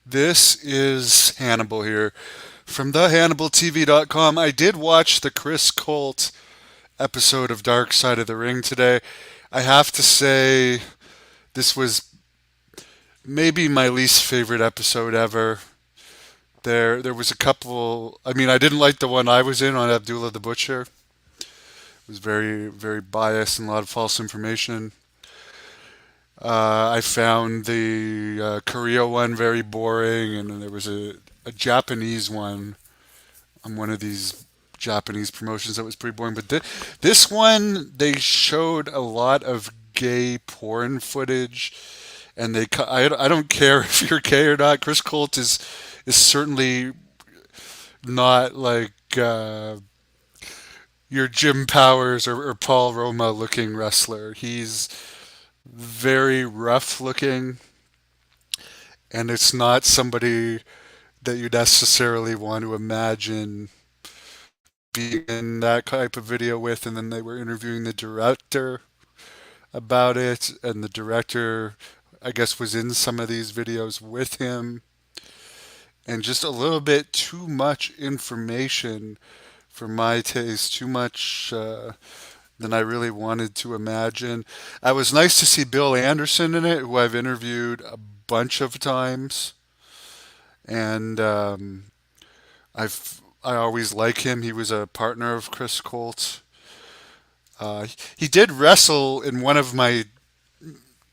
This is Hannibal here from thehannibaltv.com. I did watch the Chris Colt episode of Dark Side of the Ring today. I have to say, this was maybe my least favorite episode ever. There was a couple. I mean, I didn't like the one I was in on Abdullah the Butcher. It was very biased and a lot of false information. I found the Korea one very boring, and then there was a Japanese one on one of these Japanese promotions that was pretty boring. But this one, they showed a lot of gay porn footage, and I don't care if you're gay or not. Chris Colt is certainly not like your Jim Powers or Paul Roma looking wrestler. He's very rough looking, and it's not somebody that you necessarily want to imagine being in that type of video with. And then they were interviewing the director about it, and the director, I guess, was in some of these videos with him, and just a little bit too much information for my taste, too much than I really wanted to imagine. I was nice to see Bill Anderson in it, who I've interviewed a bunch of times, and I always like him. He was a partner of Chris Colt. He did wrestle in one of my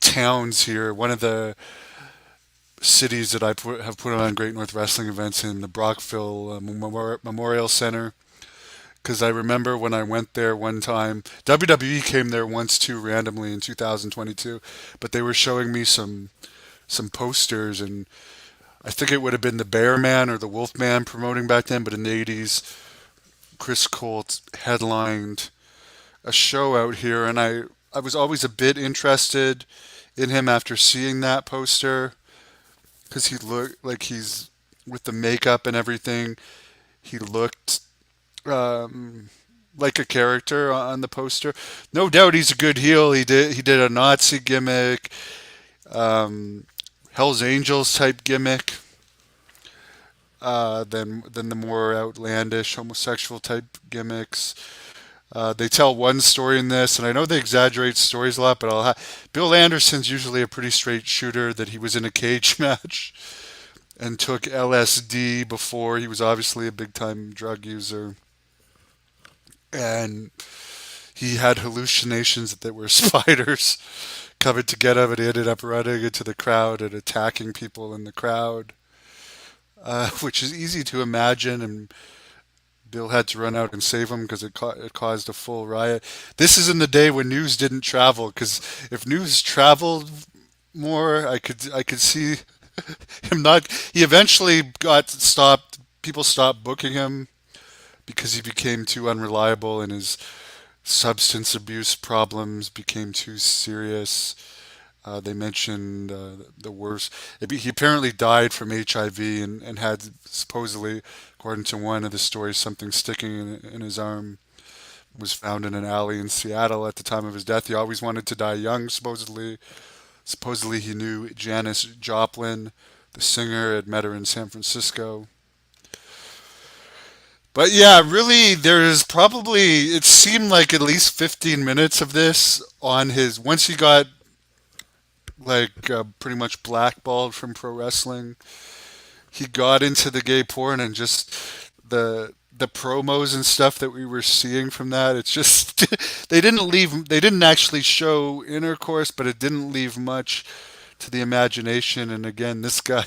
towns here, one of the cities that have put on Great North Wrestling events in the Brockville Memorial Center. Because I remember when I went there one time, WWE came there once too randomly in 2022, but they were showing me some posters, and I think it would have been the Bear Man or the Wolf Man promoting back then, but in the 80s, Chris Colt headlined a show out here, and I was always a bit interested in him after seeing that poster because he looked like he's with the makeup and everything. He looked um, like a character on the poster. No doubt he's a good heel. He did a Nazi gimmick, um, Hell's Angels type gimmick. Than the more outlandish homosexual type gimmicks. They tell one story in this, and I know they exaggerate stories a lot, but Bill Anderson's usually a pretty straight shooter that he was in a cage match and took LSD before. He was obviously a big time drug user, and he had hallucinations that there were spiders coming to get him, and he ended up running into the crowd and attacking people in the crowd, which is easy to imagine. And Bill had to run out and save him because it caused a full riot. This is in the day when news didn't travel. Because if news traveled more, I could see him not. He eventually got stopped. People stopped booking him because he became too unreliable, and his substance abuse problems became too serious. They mentioned the worst. He apparently died from HIV, and had supposedly, according to one of the stories, something sticking in his arm. Was found in an alley in Seattle at the time of his death. He always wanted to die young, supposedly. Supposedly, he knew Janis Joplin, the singer, had met her in San Francisco. But yeah, really, there's probably, it seemed like at least 15 minutes of this on his, once he got pretty much blackballed from pro wrestling. He got into the gay porn, and just the promos and stuff that we were seeing from that. It's just they didn't actually show intercourse, but it didn't leave much to the imagination. And again, this guy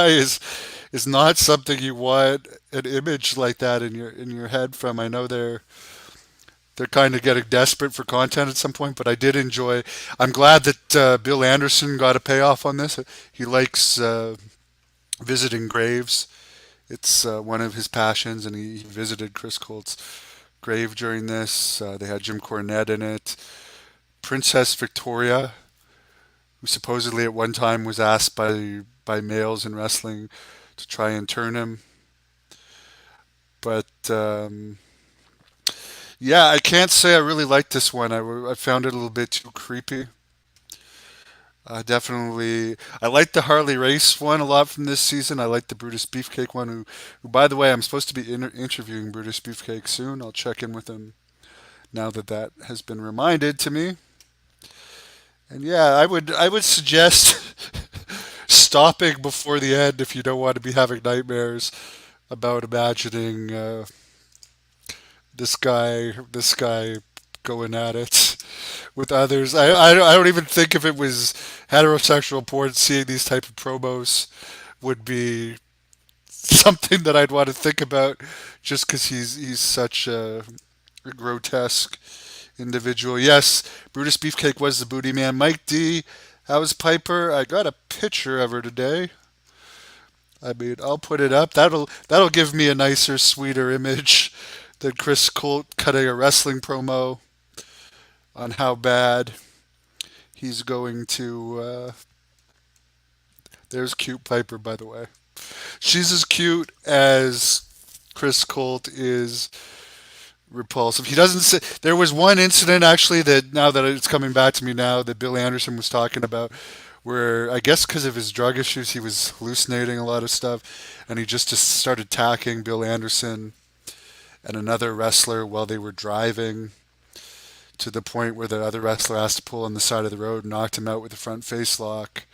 is not something you want an image like that in your head from. I know they're kind of getting desperate for content at some point, but I did enjoy. I'm glad that Bill Anderson got a payoff on this. He likes visiting graves. It's one of his passions, and he visited Chris Colt's grave during this. They had Jim Cornette in it. Princess Victoria, who supposedly at one time was asked by males in wrestling to try and turn him, but yeah, I can't say I really liked this one. I found it a little bit too creepy. Definitely, I like the Harley Race one a lot from this season. I like the Brutus Beefcake one, who by the way, I'm supposed to be interviewing Brutus Beefcake soon. I'll check in with him now that that has been reminded to me. And yeah, I would suggest stopping before the end if you don't want to be having nightmares about imagining this guy going at it with others. I don't even think if it was heterosexual porn, seeing these type of promos would be something that I'd want to think about, just because he's such a grotesque individual. Yes, Brutus Beefcake was the booty man. Mike D, how's Piper? I got a picture of her today. I mean, I'll put it up. That'll give me a nicer, sweeter image than Chris Colt cutting a wrestling promo on how bad he's going to. There's cute Piper, by the way. She's as cute as Chris Colt is repulsive. He doesn't say. There was one incident actually that now that it's coming back to me now that Bill Anderson was talking about, where I guess because of his drug issues he was hallucinating a lot of stuff, and he just started attacking Bill Anderson and another wrestler while they were driving, to the point where the other wrestler has to pull on the side of the road and knocked him out with a front face lock,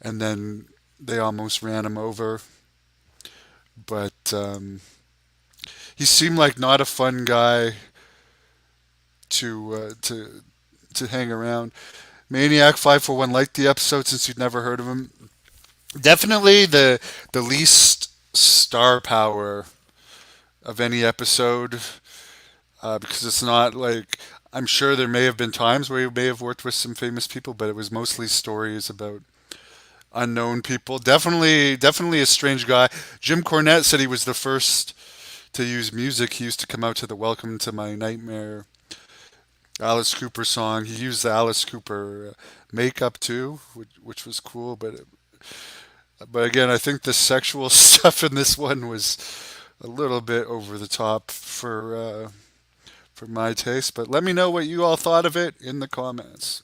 and then they almost ran him over. But he seemed like not a fun guy to hang around. Maniac 541 liked the episode since you'd never heard of him. Definitely the least star power of any episode, because it's not like, I'm sure there may have been times where he may have worked with some famous people, but it was mostly stories about unknown people. Definitely a strange guy. Jim Cornette said he was the first to use music. He used to come out to the Welcome to My Nightmare Alice Cooper song. He used the Alice Cooper makeup too, which was cool. But again, I think the sexual stuff in this one was a little bit over the top for my taste. But let me know what you all thought of it in the comments.